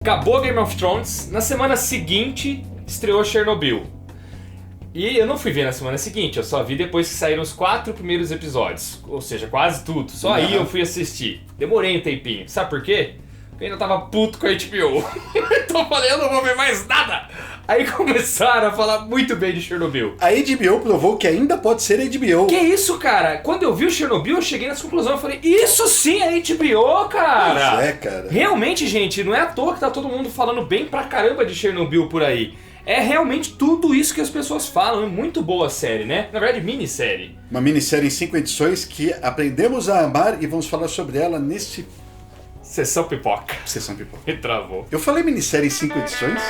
Acabou Game of Thrones, na semana seguinte estreou Chernobyl. E eu não fui ver na semana seguinte, eu só vi depois que saíram os 4 primeiros episódios. Ou seja, quase tudo. Só aí eu fui assistir. Demorei um tempinho. Sabe por quê? Porque eu ainda tava puto com a HBO. Então eu falei, eu não vou ver mais nada. Aí começaram a falar muito bem de Chernobyl. A HBO provou que ainda pode ser HBO. Que isso, cara? Quando eu vi o Chernobyl, eu cheguei nessa conclusão. Eu falei, isso sim é HBO, cara! Pois é, cara. Realmente, gente, não é à toa que tá todo mundo falando bem pra caramba de Chernobyl por aí. É realmente tudo isso que as pessoas falam. É muito boa a série, né? Na verdade, minissérie. Uma minissérie em 5 edições que aprendemos a amar e vamos falar sobre ela nesse... Sessão Pipoca. Sessão Pipoca. Me travou. Eu falei minissérie em 5 edições?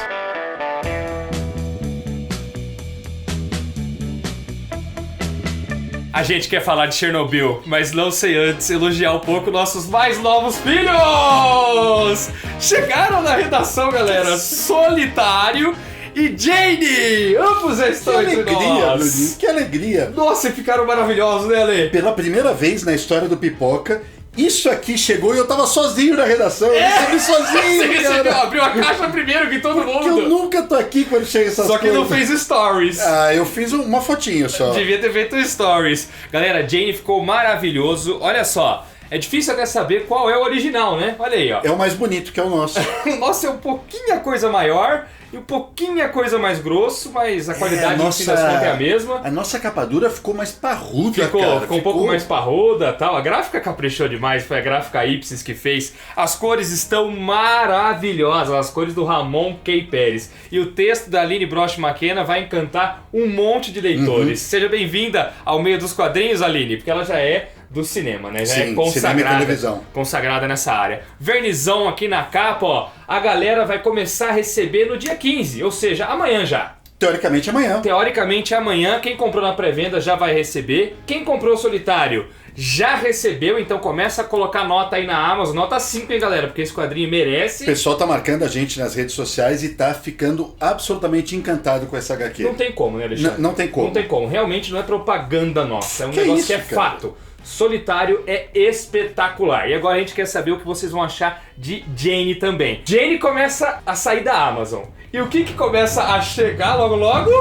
A gente quer falar de Chernobyl, mas não sei antes elogiar um pouco nossos mais novos filhos! Chegaram na redação, galera, Solitário e Jane! Ambos já estão entre nós! Bruninho, que alegria! Nossa, ficaram maravilhosos, né, Ale? Pela primeira vez na história do Pipoca, isso aqui chegou e eu tava sozinho na redação. Eu recebi sozinho, Você recebeu, cara. abriu a caixa primeiro que todo Porque eu mundo. nunca tô aqui quando chega essas Só que coisas. não fez stories. Ah, eu fiz uma fotinho só. Devia ter feito stories. Galera, Jane ficou maravilhoso. Olha só, é difícil até saber qual é o original, né? Olha aí, ó. É o mais bonito, que é o nosso. O nosso é um pouquinho a coisa maior e um pouquinho a coisa mais grosso, mas a qualidade no fim das contas é a mesma. A nossa capa dura ficou mais parruda, Ficou cara. um pouco mais parruda e tal. A gráfica caprichou demais, foi a gráfica Ipsis que fez. As cores estão maravilhosas, as cores do Ramon K. Pérez. E o texto da Aline Broch McKenna vai encantar um monte de leitores. Seja bem-vinda ao meio dos quadrinhos, Aline, porque ela já é do cinema, né? Já Sim, é cinema e consagrada, televisão. consagrada nessa área. Vernizão aqui na capa, ó. A galera vai começar a receber no dia 15, ou seja, amanhã já. Teoricamente amanhã. Teoricamente amanhã, quem comprou na pré-venda já vai receber. Quem comprou Solitário já recebeu, então começa a colocar nota aí na Amazon. Nota 5, hein, galera, porque esse quadrinho merece. O pessoal tá marcando a gente nas redes sociais e tá ficando absolutamente encantado com essa HQ. Não tem como, né, Alexandre? Não tem como. Não tem como. Realmente não é propaganda nossa. É um Que negócio isso, que é cara? fato. Solitário é espetacular. E agora a gente quer saber o que vocês vão achar de Jane também. Jane começa a sair da Amazon. E o que começa a chegar logo logo?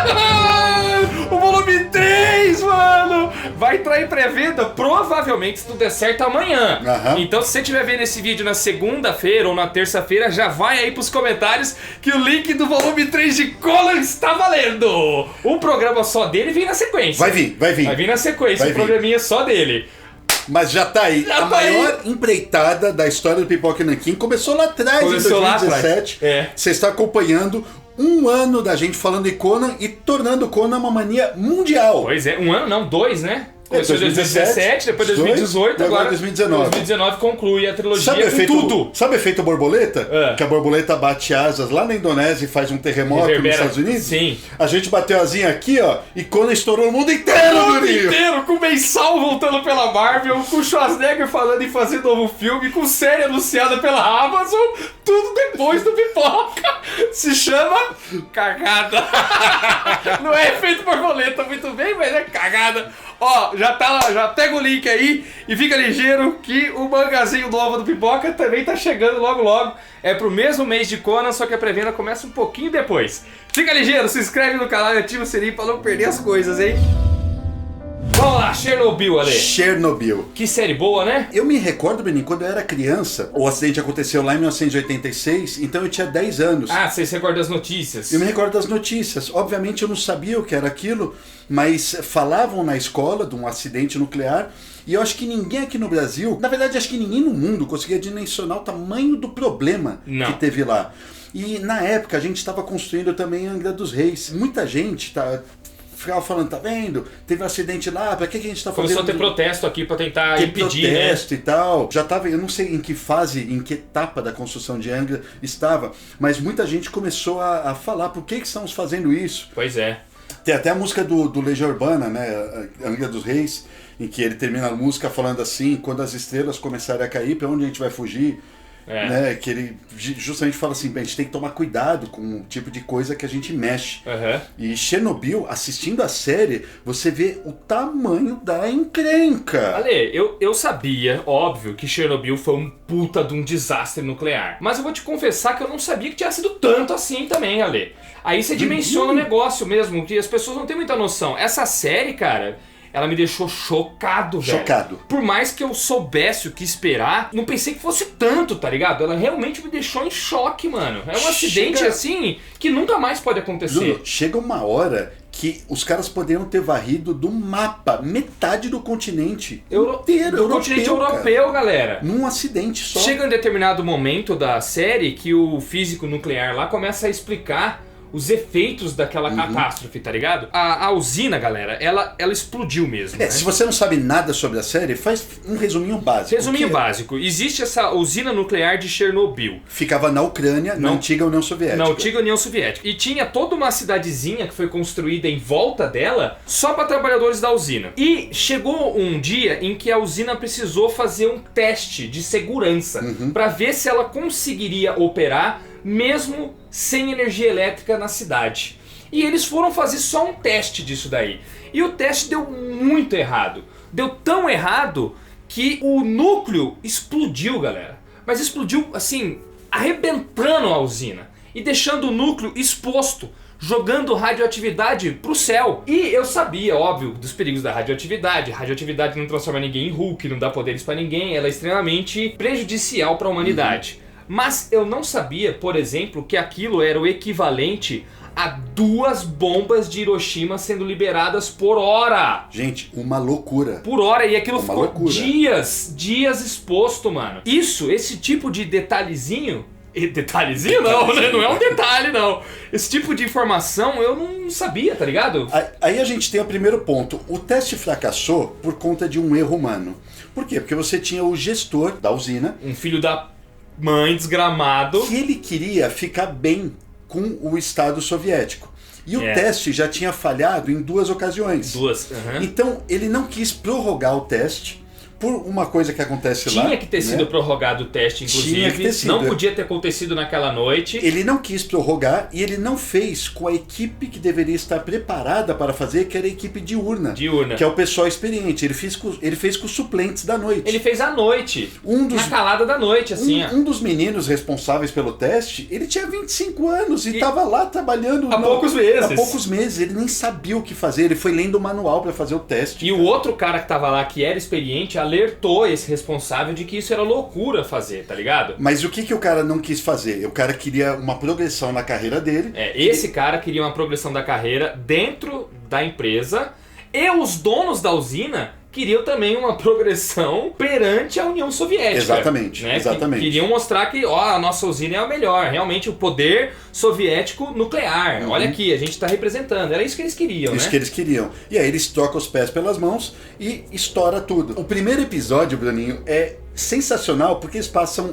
Conan! O volume 3, mano! Vai entrar em pré-venda provavelmente, se tudo der certo, amanhã. Então se você estiver vendo esse vídeo na segunda-feira ou na terça-feira, já vai aí pros comentários que o link do volume 3 de Conan está valendo! Um programa só dele vem na sequência. Vai vir. Vai vir na sequência, Vai um vir. programinha só dele. Mas já tá aí. Já a tá maior empreitada da história do Pipoca Nanquim começou lá atrás, Começou em lá 2017. atrás. É. Você está acompanhando um ano da gente falando de Conan e tornando Conan uma mania mundial. Pois é, um ano não, 2, né? Começou em 2017, depois 2018, e agora 2019. 2019 conclui a trilogia Sabe com efeito, tudo. sabe efeito borboleta? É. Que a borboleta bate asas lá na Indonésia e faz um terremoto Reverbera. nos Estados Unidos? Sim. A gente bateu asinha aqui, ó, e Conan estourou no mundo inteiro, O mundo Bruninho! inteiro, com o Mensal voltando pela Marvel, com o Schwarzenegger falando em fazer novo filme, com série anunciada pela Amazon, tudo depois do Pipoca. Se chama Cagada. Não é efeito borboleta muito bem, mas é cagada. Ó, já tá lá, já pega o link aí e fica ligeiro que o mangazinho novo do Pipoca também tá chegando logo logo. É pro mesmo mês de Conan, só que a pré-venda começa um pouquinho depois. Fica ligeiro, se inscreve no canal e ativa o sininho pra não perder as coisas, hein? Vamos lá, Chernobyl, Ale. Chernobyl. Que série boa, né? Eu me recordo, Benin, quando eu era criança, o acidente aconteceu lá em 1986, então eu tinha 10 anos. Ah, você se recorda das notícias? Eu me recordo das notícias. Obviamente eu não sabia o que era aquilo, mas falavam na escola de um acidente nuclear e eu acho que ninguém aqui no Brasil, na verdade acho que ninguém no mundo conseguia dimensionar o tamanho do problema que teve lá. E na época a gente estava construindo também Angra dos Reis. Muita gente ficava falando, tá vendo? Teve um acidente lá, pra que a gente tá fazendo? Começou a ter protesto aqui pra tentar Ter impedir, protesto e tal. Já tava, eu não sei em que fase, em que etapa da construção de Angra estava, mas muita gente começou a falar por que estamos fazendo isso. Pois é. Tem até a música do Legião Urbana, né? Angra dos Reis, em que ele termina a música falando assim: quando as estrelas começarem a cair, pra onde a gente vai fugir? né? Que ele justamente fala assim, a gente tem que tomar cuidado com o tipo de coisa que a gente mexe. E Chernobyl, assistindo a série, você vê o tamanho da encrenca. Ale, eu sabia, óbvio, que Chernobyl foi um puta de um desastre nuclear. Mas eu vou te confessar que eu não sabia que tinha sido tanto assim também, Ale. Aí você dimensiona o negócio mesmo, que as pessoas não têm muita noção. Essa série, cara, ela me deixou chocado, velho. Chocado. Por mais que eu soubesse o que esperar, não pensei que fosse tanto, tá ligado? Ela realmente me deixou em choque, mano. É um acidente, assim, que nunca mais pode acontecer. Bruno, chega uma hora que os caras poderiam ter varrido do mapa metade do continente inteiro. Do continente europeu, galera. Num acidente só. Chega um determinado momento da série que o físico nuclear lá começa a explicar os efeitos daquela catástrofe, tá ligado? A usina, galera, ela explodiu mesmo. Né? Se você não sabe nada sobre a série, faz um resuminho básico. Resuminho básico. Existe essa usina nuclear de Chernobyl. Ficava na Ucrânia, na antiga União Soviética. Na antiga União Soviética. E tinha toda uma cidadezinha que foi construída em volta dela só para trabalhadores da usina. E chegou um dia em que a usina precisou fazer um teste de segurança para ver se ela conseguiria operar mesmo sem energia elétrica na cidade. E eles foram fazer só um teste disso daí. E o teste deu muito errado. Deu tão errado que o núcleo explodiu, galera. Mas explodiu, assim, arrebentando a usina. E deixando o núcleo exposto, jogando radioatividade pro céu. E eu sabia, óbvio, dos perigos da radioatividade. Radioatividade não transforma ninguém em Hulk, não dá poderes pra ninguém. Ela é extremamente prejudicial pra humanidade. Mas eu não sabia, por exemplo, que aquilo era o equivalente a 2 bombas de Hiroshima sendo liberadas por hora. Gente, uma loucura. Por hora, e aquilo ficou dias exposto, mano. Esse tipo de detalhezinho... Detalhezinho não, né? Não é um detalhe, não. Esse tipo de informação eu não sabia, tá ligado? Aí a gente tem o primeiro ponto. O teste fracassou por conta de um erro humano. Por quê? Porque você tinha o gestor da usina... Um filho da... mãe desgramado. Que ele queria ficar bem com o Estado soviético. E o teste já tinha falhado em 2 ocasiões. Então ele não quis prorrogar o teste por uma coisa que acontece lá. Tinha que ter sido prorrogado o teste, inclusive. Tinha que ter sido. Não podia ter acontecido naquela noite. Ele não quis prorrogar e ele não fez com a equipe que deveria estar preparada para fazer, que era a equipe diurna. Que é o pessoal experiente. Ele fez com os suplentes da noite. Ele fez à noite. Na calada da noite, assim. Um dos meninos responsáveis pelo teste, ele tinha 25 anos e estava lá trabalhando... Há poucos meses. Há poucos meses. Ele nem sabia o que fazer. Ele foi lendo o manual para fazer o teste. E o outro cara que estava lá, que era experiente, alertou esse responsável de que isso era loucura fazer, tá ligado? Mas o que o cara não quis fazer? O cara queria uma progressão na carreira dele. Esse cara queria uma progressão da carreira dentro da empresa, e os donos da usina queriam também uma progressão perante a União Soviética. Exatamente, né? exatamente. Queriam mostrar que a nossa usina é a melhor, realmente o poder soviético nuclear. Olha aqui, a gente está representando. Era isso que eles queriam, Isso que eles queriam. E aí eles trocam os pés pelas mãos e estoura tudo. O primeiro episódio, Bruninho, é sensacional porque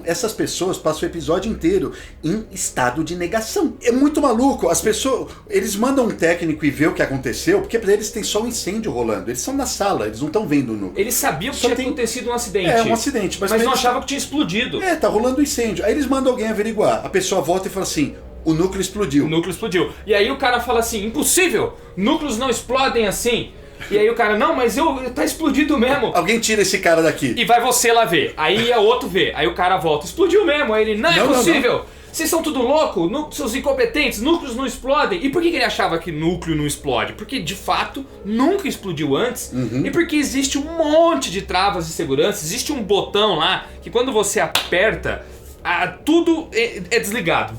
essas pessoas passam o episódio inteiro em estado de negação. É muito maluco. As pessoas, eles mandam um técnico e vê o que aconteceu, porque pra eles tem só um incêndio rolando. Eles estão na sala, eles não estão vendo o núcleo. Eles sabiam que tinha acontecido um acidente. Um acidente. Mas não achavam que tinha explodido. Tá rolando um incêndio. Aí eles mandam alguém averiguar. A pessoa volta e fala assim: o núcleo explodiu. O núcleo explodiu. E aí o cara fala assim: impossível! Núcleos não explodem assim. E aí o cara, não, mas tá explodido mesmo. Alguém tira esse cara daqui. E vai você lá ver. Aí é outro ver. Aí o cara volta, explodiu mesmo. Aí ele, não é possível. Não. Vocês são tudo louco? Seus incompetentes, núcleos não explodem. E por que ele achava que núcleo não explode? Porque de fato nunca explodiu antes. E porque existe um monte de travas de segurança. Existe um botão lá que quando você aperta, tudo é desligado.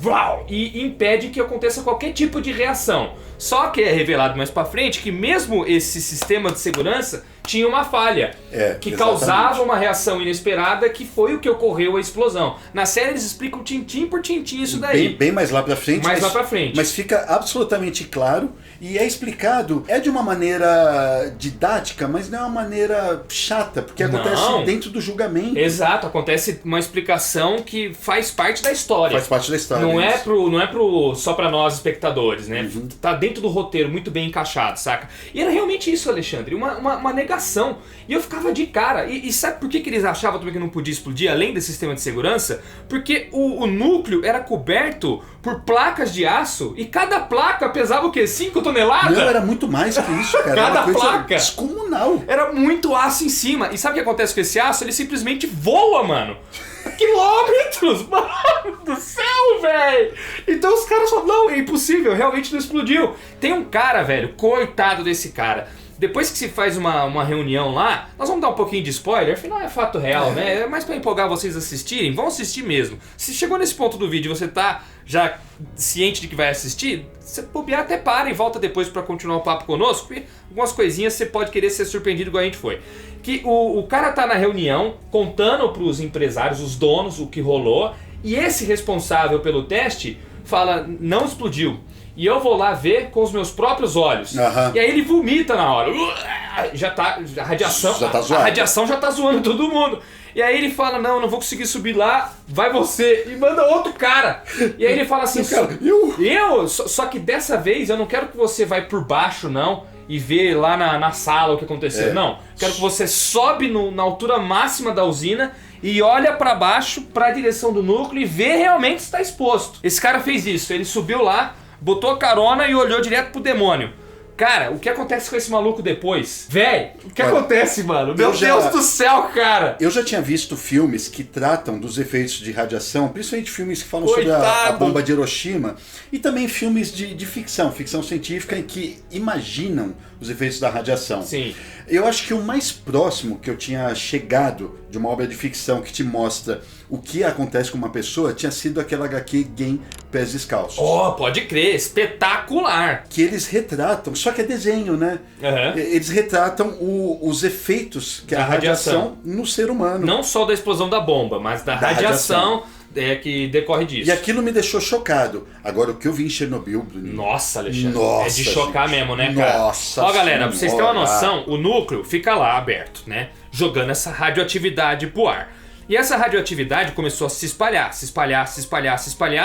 E impede que aconteça qualquer tipo de reação. Só que é revelado mais pra frente que mesmo esse sistema de segurança tinha uma falha que causava uma reação inesperada, que foi o que ocorreu a explosão. Na série eles explicam tintim por tintim isso daí. Bem mais lá pra frente. Lá pra frente. Mas fica absolutamente claro e é explicado. É de uma maneira didática, mas não é uma maneira chata, porque acontece dentro do julgamento. Exato, acontece uma explicação que faz parte da história. Faz parte da história. Não é só pra nós espectadores, né? Tá dentro do roteiro, muito bem encaixado, saca? E era realmente isso, Alexandre, uma negação radiação. E eu ficava de cara. E sabe por que eles achavam também que não podia explodir, além desse sistema de segurança? Porque o núcleo era coberto por placas de aço e cada placa pesava o quê? 5 toneladas? Não, era muito mais que isso, cara. Cada era uma coisa placa. descomunal. Era muito aço em cima. E sabe o que acontece com esse aço? Ele simplesmente voa, mano. Quilômetros, mano do céu, velho. Então os caras falam, não, é impossível, realmente não explodiu. Tem um cara, velho, coitado desse cara. Depois que se faz uma reunião lá, nós vamos dar um pouquinho de spoiler, afinal é fato real, né? É mais pra empolgar vocês assistirem, vão assistir mesmo. Se chegou nesse ponto do vídeo e você tá já ciente de que vai assistir, você bobear até para e volta depois pra continuar o papo conosco, porque algumas coisinhas você pode querer ser surpreendido igual a gente foi. Que o cara tá na reunião contando pros empresários, os donos, o que rolou, e esse responsável pelo teste fala, não explodiu. E eu vou lá ver com os meus próprios olhos. Uhum. E aí ele vomita na hora. Já tá. A radiação. A radiação já tá zoando todo mundo. E aí ele fala, não vou conseguir subir lá, vai você. E manda outro cara. E aí ele fala assim, só que dessa vez eu não quero que você vai por baixo, não, e vê lá na sala o que aconteceu. Não, quero que você sobe na altura máxima da usina e olha pra baixo, pra direção do núcleo e vê realmente se tá exposto. Esse cara fez isso, ele subiu lá, botou a carona e olhou direto pro demônio. Cara, o que acontece com esse maluco depois? Véi, o que acontece, mano? Meu Deus do céu, cara! Eu já tinha visto filmes que tratam dos efeitos de radiação, principalmente filmes que falam sobre a bomba de Hiroshima, e também filmes de ficção científica, em que imaginam os efeitos da radiação. Sim. Eu acho que o mais próximo que eu tinha chegado de uma obra de ficção que te mostra o que acontece com uma pessoa tinha sido aquela HQ Game Pés Descalços. Oh, pode crer, espetacular! Que eles retratam, só que é desenho, né? Uhum. Eles retratam os efeitos que a radiação no ser humano. Não só da explosão da bomba, mas da radiação. Que decorre disso. E aquilo me deixou chocado. Agora, o que eu vi em Chernobyl, Bruno... Nossa, Alexandre. Nossa, é de chocar gente. mesmo, né, cara? Nossa. Ó, galera, pra vocês terem uma noção, o núcleo fica lá aberto, né? Jogando essa radioatividade pro ar. E essa radioatividade começou a se espalhar.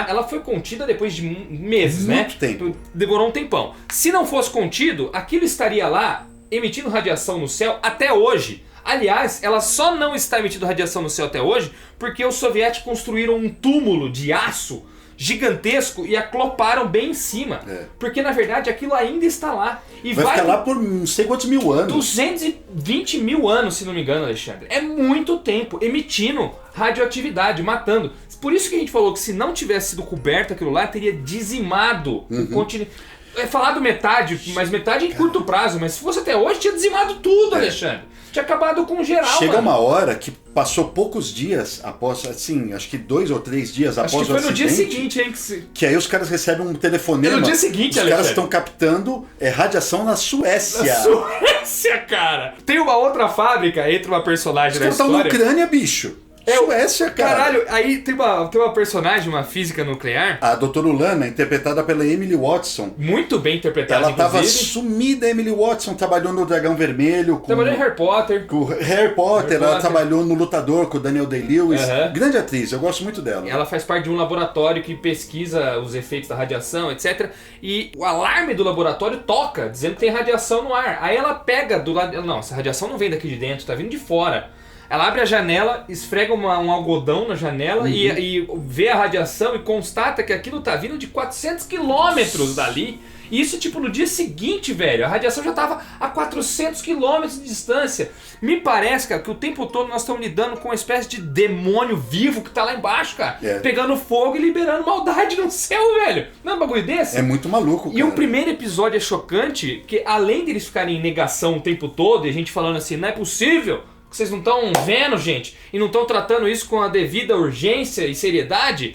Ela foi contida depois de meses, né? Muito tempo. Demorou um tempão. Se não fosse contido, aquilo estaria lá emitindo radiação no céu até hoje. Aliás, ela só não está emitindo radiação no céu até hoje porque os soviéticos construíram um túmulo de aço gigantesco e acloparam bem em cima. Porque na verdade aquilo ainda está lá. E vai ficar lá por não sei quantos mil anos. 220 mil anos, se não me engano, Alexandre. É muito tempo emitindo radioatividade, matando. Por isso que a gente falou que se não tivesse sido coberto aquilo lá, teria dizimado o continente. É falado metade, mas metade em curto prazo. Mas se fosse até hoje, tinha dizimado tudo, Alexandre. Tinha acabado com geral. Chega mano. uma hora que passou poucos dias após, assim, acho que 2 ou 3 dias após o acidente. Acho que foi no dia seguinte, hein? Que aí os caras recebem um telefonema. É no dia seguinte, Os caras estão captando radiação na Suécia. Na Suécia, cara! Tem uma outra fábrica, entra uma personagem na história. Os caras estão na Ucrânia, bicho. Suécia, cara. Caralho, aí tem uma personagem, uma física nuclear. A doutora Ulana, interpretada pela Emily Watson. Muito bem interpretada, ela tava sumida, Emily Watson, trabalhou no Dragão Vermelho. Trabalhou em Harry Potter. Com Harry Potter, ela trabalhou no Lutador com o Daniel Day-Lewis. Grande atriz, eu gosto muito dela. Ela faz parte de um laboratório que pesquisa os efeitos da radiação, etc. E o alarme do laboratório toca, dizendo que tem radiação no ar. Aí ela pega do lado... Não, essa radiação não vem daqui de dentro, tá vindo de fora. Ela abre a janela, esfrega um algodão na janela e vê a radiação e constata que aquilo tá vindo de 400 quilômetros dali. E isso tipo no dia seguinte, velho. A radiação já tava a 400 quilômetros de distância. Me parece, cara, que o tempo todo nós estamos lidando com uma espécie de demônio vivo que tá lá embaixo, cara. Pegando fogo e liberando maldade no céu, velho. Não é um bagulho desse? É muito maluco, cara. E o primeiro episódio é chocante, porque além deles ficarem em negação o tempo todo e a gente falando assim, não é possível... Vocês não estão vendo, gente? E não estão tratando isso com a devida urgência e seriedade?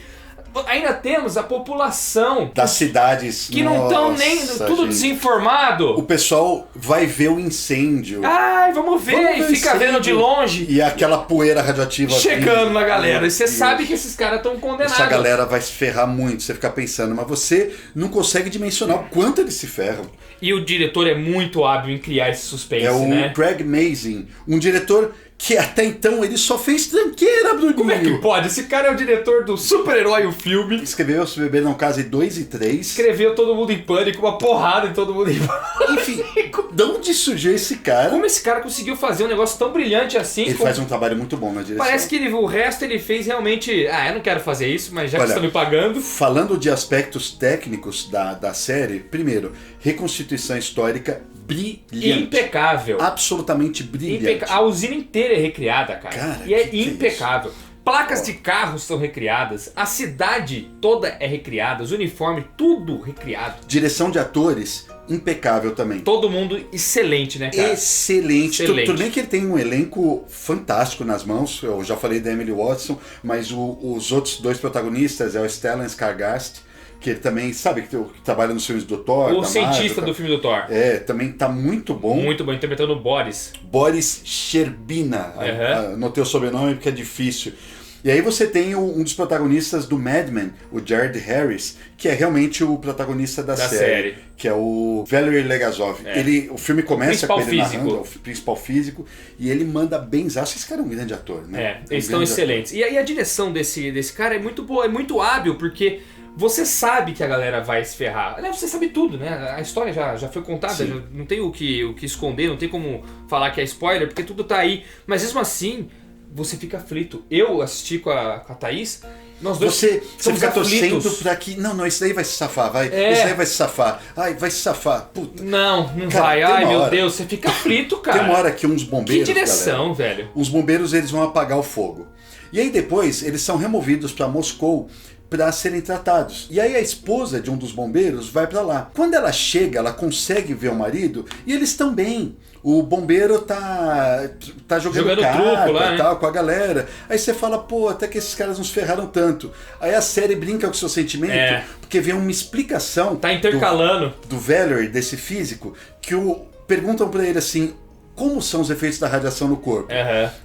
Ainda temos a população das cidades que não estão nem tudo desinformado. O pessoal vai ver o incêndio. Ai, vamos ver. E fica vendo de longe. E aquela poeira radioativa chegando na galera. E você sabe que esses caras estão condenados. Essa galera vai se ferrar muito. Você fica pensando, mas você não consegue dimensionar o quanto eles se ferram. E o diretor é muito hábil em criar esse suspense, né? É o Craig Mazin, um diretor que até então ele só fez tranqueira, Bruninho. Como é que pode? Esse cara é o diretor do Super-Herói, o filme. Escreveu Se Beber Não Case 2 e 3. Escreveu Todo Mundo em Pânico, uma porrada em Todo Mundo em Pânico. Enfim, de onde surgiu esse cara? Como esse cara conseguiu fazer um negócio tão brilhante assim? Ele faz um trabalho muito bom na direção. Parece que o resto ele fez realmente... eu não quero fazer isso, mas já que Olha, estão me pagando... Falando de aspectos técnicos da série, primeiro, reconstituição histórica brilhante. Impecável. Absolutamente brilhante. A usina inteira é recriada, cara. E é impecável. Placas de carros são recriadas, a cidade toda é recriada, os uniformes, tudo recriado. Direção de atores, impecável também. Todo mundo excelente, né, cara? Excelente. Excelente. Tudo bem que ele tem um elenco fantástico nas mãos, eu já falei da Emily Watson, mas os outros dois protagonistas é o Stellan Skarsgård, que ele também, sabe, que trabalha nos filmes do Thor. O cientista do filme do Thor. Também tá muito bom. Muito bom, interpretando o Boris. Boris Sherbina. Anotei o sobrenome porque é difícil. E aí você tem um dos protagonistas do Mad Men, o Jared Harris, que é realmente o protagonista da série, que é o Valery Legazov. O filme começa com ele narrando, o principal físico, e ele manda benzaço. Esse cara é um grande ator, né? Eles estão excelentes. E a direção desse cara é muito boa, é muito hábil, porque você sabe que a galera vai se ferrar. Aliás, você sabe tudo, né? A história já foi contada, não tem o que esconder, não tem como falar que é spoiler, porque tudo tá aí. Mas mesmo assim, você fica aflito. Eu assisti com a Thaís, nós dois você fica aflitos. torcendo pra que... Não, esse daí vai se safar, vai. Esse daí vai se safar. Ai, vai se safar. Puta. Não cara, vai. Ai, meu Deus, você fica aflito, cara. Tem uma hora que uns bombeiros... Que direção, galera, velho. Os bombeiros, eles vão apagar o fogo. E aí depois, eles são removidos pra Moscou para serem tratados. E aí a esposa de um dos bombeiros vai para lá. Quando ela chega, ela consegue ver o marido e eles estão bem. O bombeiro tá jogando carta truco lá, e tal, com a galera. Aí você fala, pô, até que esses caras nos ferraram tanto. Aí a série brinca com o seu sentimento, porque vem uma explicação tá intercalando do Valery, desse físico, que perguntam para ele assim, como são os efeitos da radiação no corpo?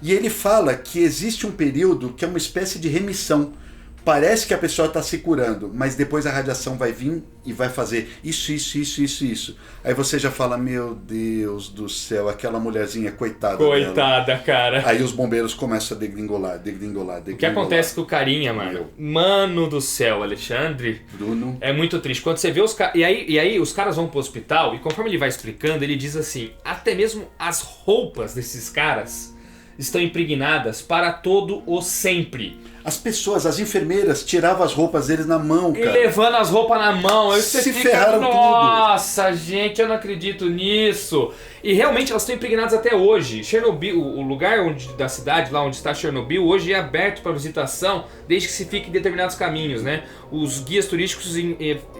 E ele fala que existe um período que é uma espécie de remissão. Parece que a pessoa está se curando, mas depois a radiação vai vir e vai fazer isso. Aí você já fala, meu Deus do céu, aquela mulherzinha, coitada dela. Cara. Aí os bombeiros começam a degringolar. O que acontece com o carinha, mano? Mano do céu, Alexandre. Bruno. É muito triste. Quando você vê os caras... E aí os caras vão pro hospital e conforme ele vai explicando, ele diz assim, até mesmo as roupas desses caras estão impregnadas para todo o sempre. As pessoas, as enfermeiras, tiravam as roupas deles na mão, cara. E levando as roupas na mão. Aí você se fica, ferraram nossa, tudo. Gente, eu não acredito nisso. E realmente elas estão impregnadas até hoje. Chernobyl, o lugar da cidade, lá onde está Chernobyl, hoje é aberto para visitação, desde que se fique em determinados caminhos, né? Os guias turísticos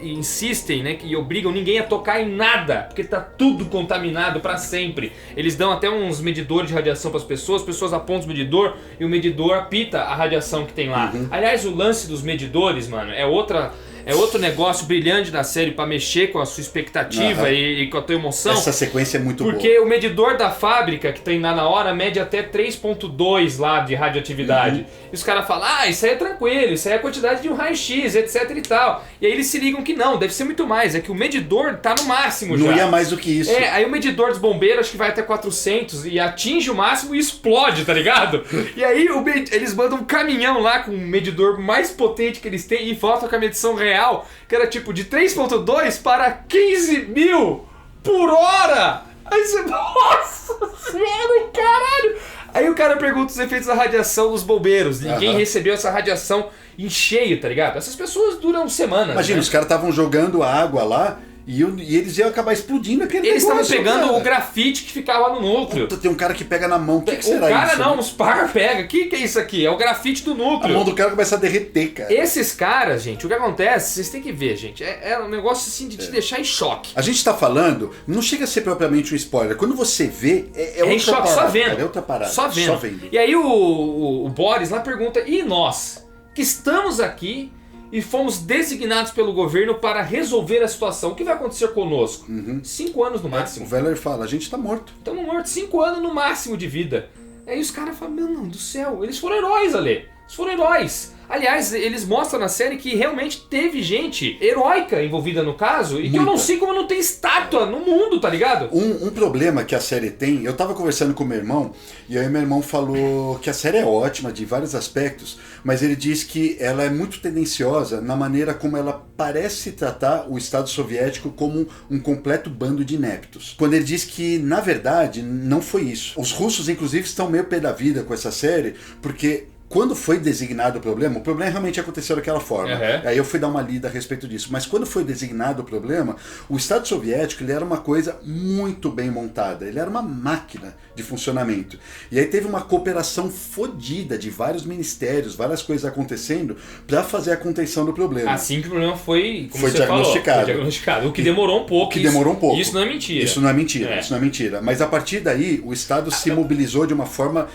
insistem, né, e obrigam ninguém a tocar em nada, porque tá tudo contaminado para sempre. Eles dão até uns medidores de radiação para as pessoas apontam o medidor e o medidor apita a radiação que tem lá. Aliás, o lance dos medidores, mano, é outro negócio brilhante da série pra mexer com a sua expectativa e com a tua emoção. Essa sequência é muito boa. Porque o medidor da fábrica que tem lá na hora mede até 3.2 lá de radioatividade. E os caras falam, isso aí é tranquilo, isso aí é a quantidade de um raio-x, etc e tal. E aí eles se ligam que não, deve ser muito mais. É que o medidor tá no máximo já. Não ia mais do que isso. Aí o medidor dos bombeiros acho que vai até 400 e atinge o máximo e explode, tá ligado? E aí eles mandam um caminhão lá com o medidor mais potente que eles têm e voltam com a medição real, que era tipo de 3.2 para 15 mil por hora! Aí você, nossa senhora, caralho! Aí o cara pergunta os efeitos da radiação dos bombeiros. Ninguém recebeu essa radiação em cheio, tá ligado? Essas pessoas duram semanas. Imagina, né? Os caras estavam jogando água lá e eles iam acabar explodindo aquele Eles estavam negócio, pegando cara. o grafite que ficava no núcleo. Puta, tem um cara que pega na mão. O que será o cara isso? não, os par pega. O que é isso aqui? É o grafite do núcleo. A mão do cara começa a derreter, cara. Esses caras, gente, o que acontece, vocês têm que ver, gente. É um negócio assim de te deixar em choque. A gente tá falando, não chega a ser propriamente um spoiler. Quando você vê, é outra em choque, parada, só vendo. cara, é outra parada. Só vendo. E aí o Boris lá pergunta, e nós, que estamos aqui e fomos designados pelo governo para resolver a situação, o que vai acontecer conosco? 5 anos no máximo. O Valery fala, a gente tá morto. Estamos mortos, 5 anos no máximo de vida. Aí os caras falam, meu Deus do céu, eles foram heróis, Ale. Eles foram heróis. Aliás, eles mostram na série que realmente teve gente heróica envolvida no caso e que eu não sei como não tem estátua no mundo, tá ligado? Um problema que a série tem, eu tava conversando com meu irmão e aí meu irmão falou que a série é ótima de vários aspectos, mas ele diz que ela é muito tendenciosa na maneira como ela parece tratar o Estado Soviético como um completo bando de ineptos. Quando ele diz que, na verdade, não foi isso. Os russos, inclusive, estão meio pé da vida com essa série, porque quando foi designado o problema realmente aconteceu daquela forma. Aí eu fui dar uma lida a respeito disso. Mas quando foi designado o problema, o Estado Soviético ele era uma coisa muito bem montada. Ele era uma máquina de funcionamento. E aí teve uma cooperação fodida de vários ministérios, várias coisas acontecendo para fazer a contenção do problema. Assim que o problema foi diagnosticado. Foi diagnosticado. O que demorou um pouco. Isso não é mentira. Isso não é mentira. Mas a partir daí, o Estado se mobilizou de uma forma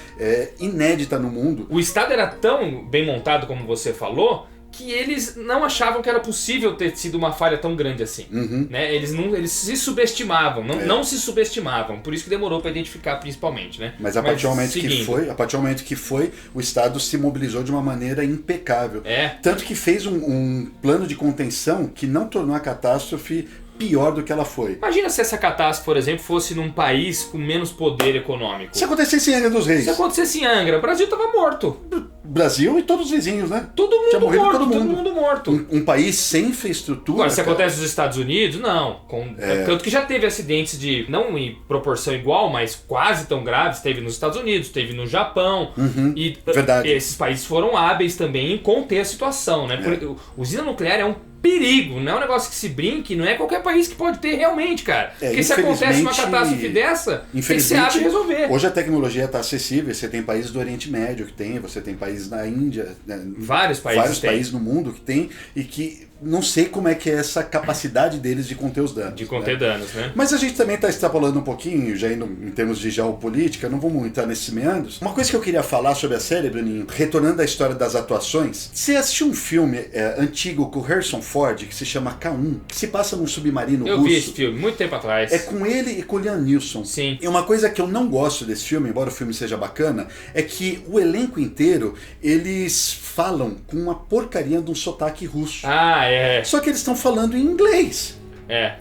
inédita no mundo. O Estado era tão bem montado, como você falou, que eles não achavam que era possível ter sido uma falha tão grande assim. Né? Eles se subestimavam, não se subestimavam. Por isso que demorou para identificar principalmente. Né? Mas a partir do momento que foi, o Estado se mobilizou de uma maneira impecável. Tanto que fez um plano de contenção que não tornou a catástrofe pior do que ela foi. Imagina se essa catástrofe, por exemplo, fosse num país com menos poder econômico. Se acontecesse em Angra dos Reis. Se acontecesse em Angra, o Brasil tava morto. Brasil e todos os vizinhos, né? Todo mundo morto. Um país sem infraestrutura. Agora, se acontece nos Estados Unidos, não. Tanto que já teve acidentes de, não em proporção igual, mas quase tão graves. Teve nos Estados Unidos, teve no Japão. E verdade. Esses países foram hábeis também em conter a situação, né? Usina nuclear é um perigo, não é um negócio que se brinque, não é qualquer país que pode ter realmente, cara. Porque se acontece uma catástrofe dessa, tem que ser hábil e resolver. Hoje a tecnologia está acessível, você tem países do Oriente Médio que tem, você tem países na Índia, né? Vários países no mundo que tem e que não sei como é que é essa capacidade deles de conter os danos. De conter danos, né? Mas a gente também está extrapolando um pouquinho, já indo em termos de geopolítica, não vamos entrar nesses meandros. Uma coisa que eu queria falar sobre a série, Bruninho, retornando à história das atuações, você assistiu um filme antigo com o Harrison Ford, que se chama K1, que se passa num submarino russo. Eu vi esse filme, muito tempo atrás. É com ele e com o Liam Neeson. Sim. E uma coisa que eu não gosto desse filme, embora o filme seja bacana, é que o elenco inteiro, eles falam com uma porcaria de um sotaque russo. Só que eles estão falando em inglês.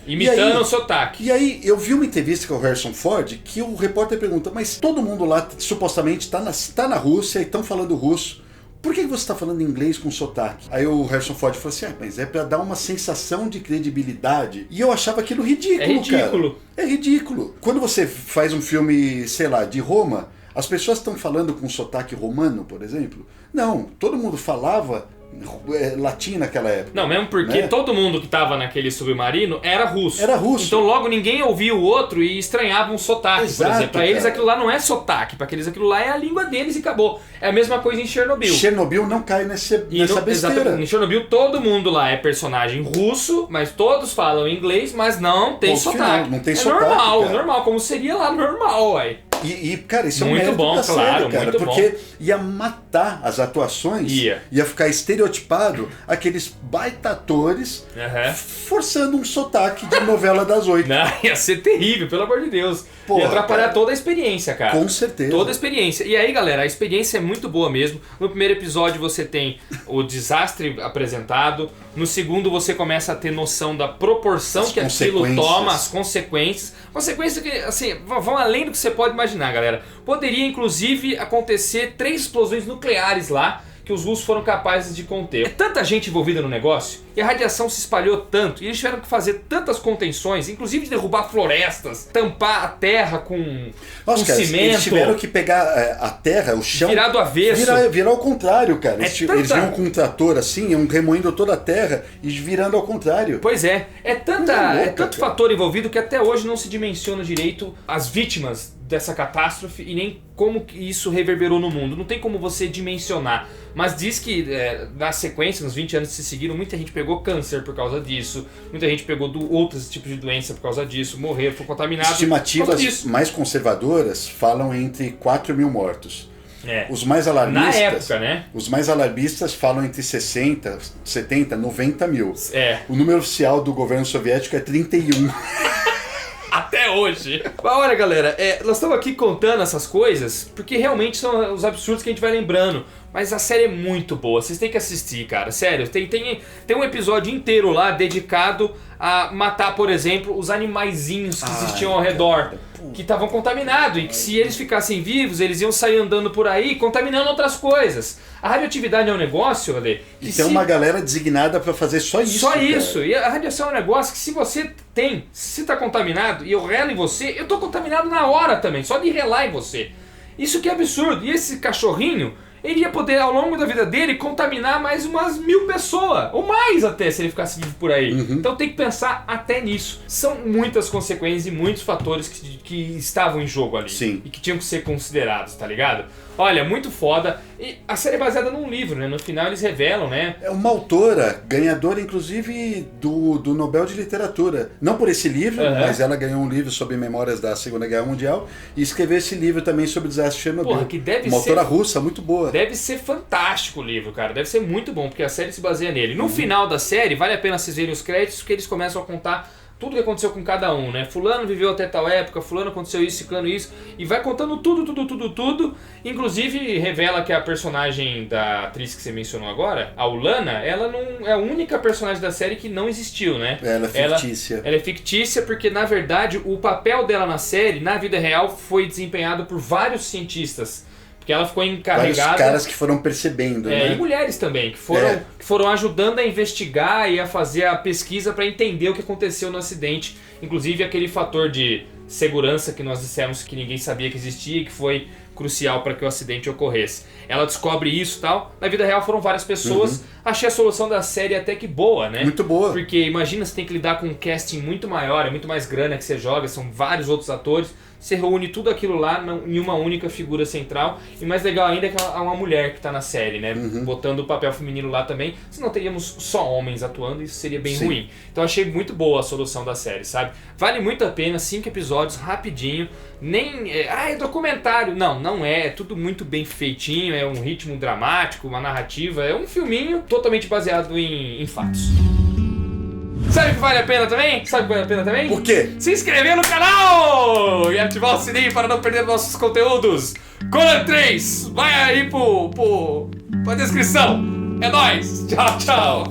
Imitando o sotaque. E aí, eu vi uma entrevista com o Harrison Ford que o repórter pergunta, mas todo mundo lá supostamente tá na Rússia e estão falando russo. Por que você está falando inglês com sotaque? Aí o Harrison Ford falou assim, mas é para dar uma sensação de credibilidade. E eu achava aquilo ridículo, cara. É ridículo. Quando você faz um filme, sei lá, de Roma, as pessoas estão falando com sotaque romano, por exemplo? Não, todo mundo falava latim naquela época. Não, mesmo porque todo mundo que tava naquele submarino era russo. Era russo. Então logo ninguém ouvia o outro e estranhava um sotaque, exato, por exemplo. Pra eles aquilo lá não é sotaque, pra eles aquilo lá é a língua deles e acabou. É a mesma coisa em Chernobyl. Chernobyl não cai nessa besteira. Exatamente. Em Chernobyl todo mundo lá é personagem russo, mas todos falam inglês, mas não tem sotaque. Não tem sotaque, normal, como seria lá normal, ué. E, cara, isso muito é um mérito bom, da série, cara, muito porque bom. Ia matar as atuações, ia ficar estereotipado aqueles baita atores forçando um sotaque de novela das 8. Não, ia ser terrível, pelo amor de Deus. Porra, ia atrapalhar cara, toda a experiência, cara. Com certeza. Toda a experiência. E aí, galera, a experiência é muito boa mesmo. No primeiro episódio você tem o desastre apresentado. No segundo você começa a ter noção da proporção que aquilo toma, as consequências. Consequências que, assim, vão além do que você pode imaginar, galera. Poderia, inclusive, acontecer 3 explosões nucleares lá que os russos foram capazes de conter. É tanta gente envolvida no negócio e a radiação se espalhou tanto e eles tiveram que fazer tantas contenções, inclusive de derrubar florestas, tampar a terra com cimento. Eles tiveram que pegar a terra, o chão, virar do avesso. Virar ao contrário, cara. Eles vinham com um trator assim, iam remoendo toda a terra e virando ao contrário. Pois é. É tanto fator envolvido que até hoje não se dimensiona direito as vítimas dessa catástrofe e nem como que isso reverberou no mundo. Não tem como você dimensionar. Mas diz que na sequência, nos 20 anos que se seguiram, muita gente pegou câncer por causa disso, muita gente pegou outros tipos de doença por causa disso, morreram, foram contaminados. Estimativas mais conservadoras falam entre 4 mil mortos. Os mais alarmistas, na época, né? Os mais alarmistas falam entre 60, 70, 90 mil. É. O número oficial do governo soviético é 31. Até hoje. Mas olha, galera, nós estamos aqui contando essas coisas porque realmente são os absurdos que a gente vai lembrando. Mas a série é muito boa, vocês têm que assistir, cara. Sério, tem um episódio inteiro lá dedicado a matar, por exemplo, os animaizinhos que existiam ao redor, que estavam contaminados, e que se eles ficassem vivos, eles iam sair andando por aí, contaminando outras coisas. A radioatividade é um negócio, Ale, que tem uma galera designada pra fazer só isso. Só isso. E a radiação é um negócio que se você tá contaminado e eu relo em você, eu tô contaminado na hora também, só de relar em você. Isso que é absurdo. E esse cachorrinho, ele ia poder, ao longo da vida dele, contaminar mais umas 1000 pessoas. Ou mais até, se ele ficasse vivo por aí. Então tem que pensar até nisso. São muitas consequências e muitos fatores que estavam em jogo ali. Sim. E que tinham que ser considerados, tá ligado? Olha, muito foda. E a série é baseada num livro, né? No final eles revelam, né? É uma autora, ganhadora inclusive do Nobel de Literatura. Não por esse livro, mas ela ganhou um livro sobre memórias da Segunda Guerra Mundial e escreveu esse livro também sobre o desastre de Chernobyl. Porra, que deve uma ser... autora russa, muito boa. Deve ser fantástico o livro, cara. Deve ser muito bom, porque a série se baseia nele. No final da série, vale a pena vocês verem os créditos, porque eles começam a contar tudo que aconteceu com cada um, né? Fulano viveu até tal época, fulano aconteceu isso, ciclano isso, e vai contando tudo. Inclusive, revela que a personagem da atriz que você mencionou agora, a Ulana, ela não é a única personagem da série que não existiu, né? Ela é fictícia. Ela é fictícia porque, na verdade, o papel dela na série, na vida real, foi desempenhado por vários cientistas. Porque ela ficou encarregada... Vários caras que foram percebendo, né? E mulheres também, que foram ajudando a investigar e a fazer a pesquisa para entender o que aconteceu no acidente. Inclusive aquele fator de segurança que nós dissemos que ninguém sabia que existia e que foi crucial para que o acidente ocorresse. Ela descobre isso e tal. Na vida real foram várias pessoas. Achei a solução da série até que boa, né? Muito boa. Porque imagina, você tem que lidar com um casting muito maior, é muito mais grana que você joga, são vários outros atores. Você reúne tudo aquilo lá em uma única figura central. E mais legal ainda é que há uma mulher que está na série, né? Botando o papel feminino lá também. Senão teríamos só homens atuando e isso seria bem ruim. Então achei muito boa a solução da série, sabe? Vale muito a pena, 5 episódios, rapidinho. Nem... é documentário. Não é. É tudo muito bem feitinho. É um ritmo dramático, uma narrativa. É um filminho totalmente baseado em fatos. Sabe o que vale a pena também? O quê? Se inscrever no canal e ativar o sininho para não perder nossos conteúdos. Conan 3, vai aí pra descrição. É nóis. Tchau.